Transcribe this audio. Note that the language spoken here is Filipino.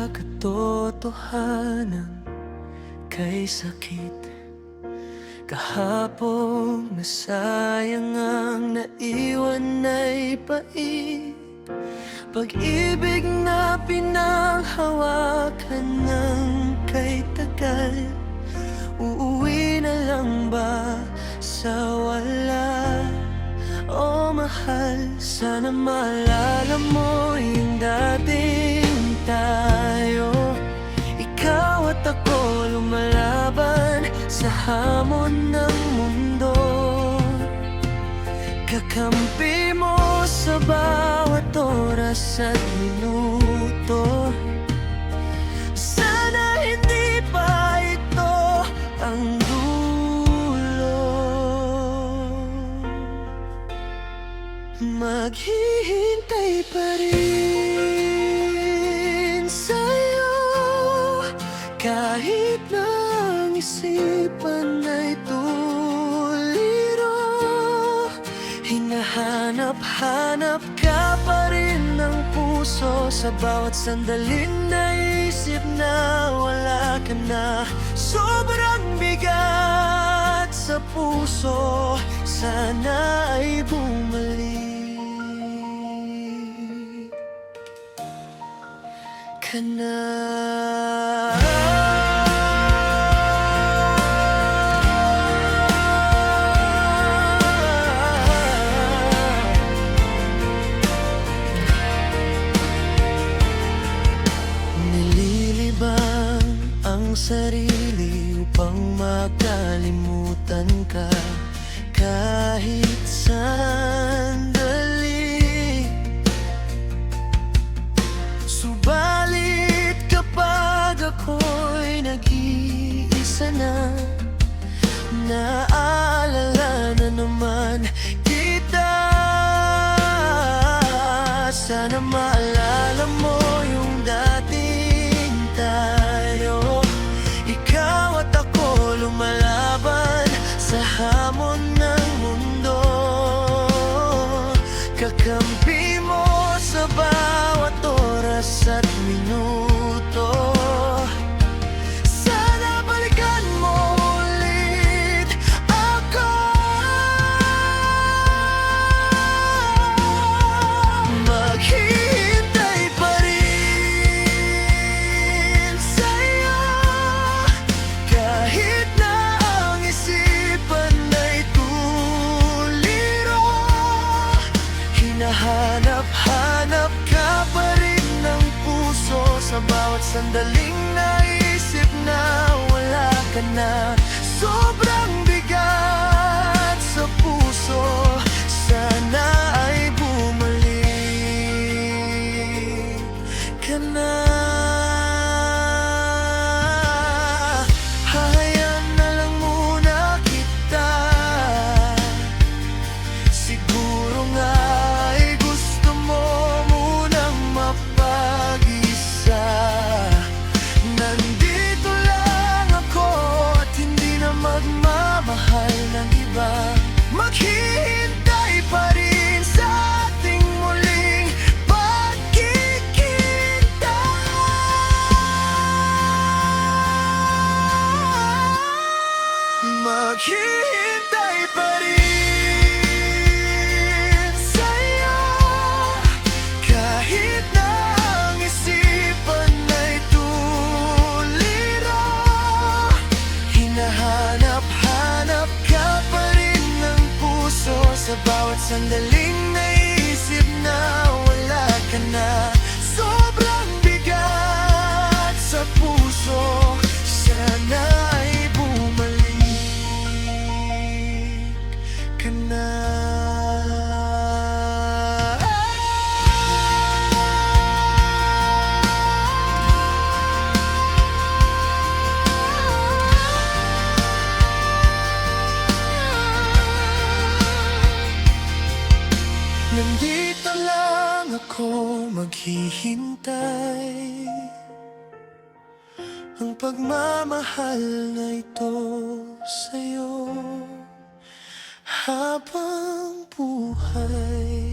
katotohanan kay sakit. Kahapong nasayang ang naiwan ay pait. Pag-ibig na pinanghawakan ng kay tagal, uuwi na lang ba sa wala? O mahal, sana maalala mo yung dating tayo. Ikaw at ako lumalaban sa hamon ng mundo. Kakampi mo sa bawat oras at minuto. Sana hindi pa ito ang dulo. Maghihintay pa rin sa'yo kahit na ang isipan ay tuliro. Hinahanap-hanap ka pa rin ng puso sa bawat sandaling naisip na wala ka na. Sobrang bigat sa puso, sana ay bumalik ka na. Nililibang ang sarili upang makalimutan ka kahit sandali. Subalit kapag ako'y nag-iisa na, naaalala na naman kita. Sana maalala mo yung dating tayo. Ikaw at ako lumalaban sa hamon ng mundo. Kakampi mo sa bawat oras at minuto. Sana balikan mo ulit ako. Maghihintay pa rin sa'yo kahit na ang isipan ay tuliro. Hinahanap-hanap ka pa rin ng puso sa bawat sandaling naisip na wala ka na. Sobrang bigat sa puso, sana ay bumalik ka na. Hahayaan na lang muna kita. Siguro nga ay gusto mo munang mapag-isa. Nandito lang ako at hindi na magmamahal ng iba. Maghihintay pa rin sa ating muling pagkikita. Maghihintay pa rin sa'yo kahit na ang isipan ay tuliro. Hinahanap-hanap ka pa rin ng puso sa bawat sandaling naisip na wala ka na. Sobrang bigat sa puso, sana ay bumalik ka na. Nandito lang ako maghihintay. Ang pagmamahal na ito sa'yo habang buhay.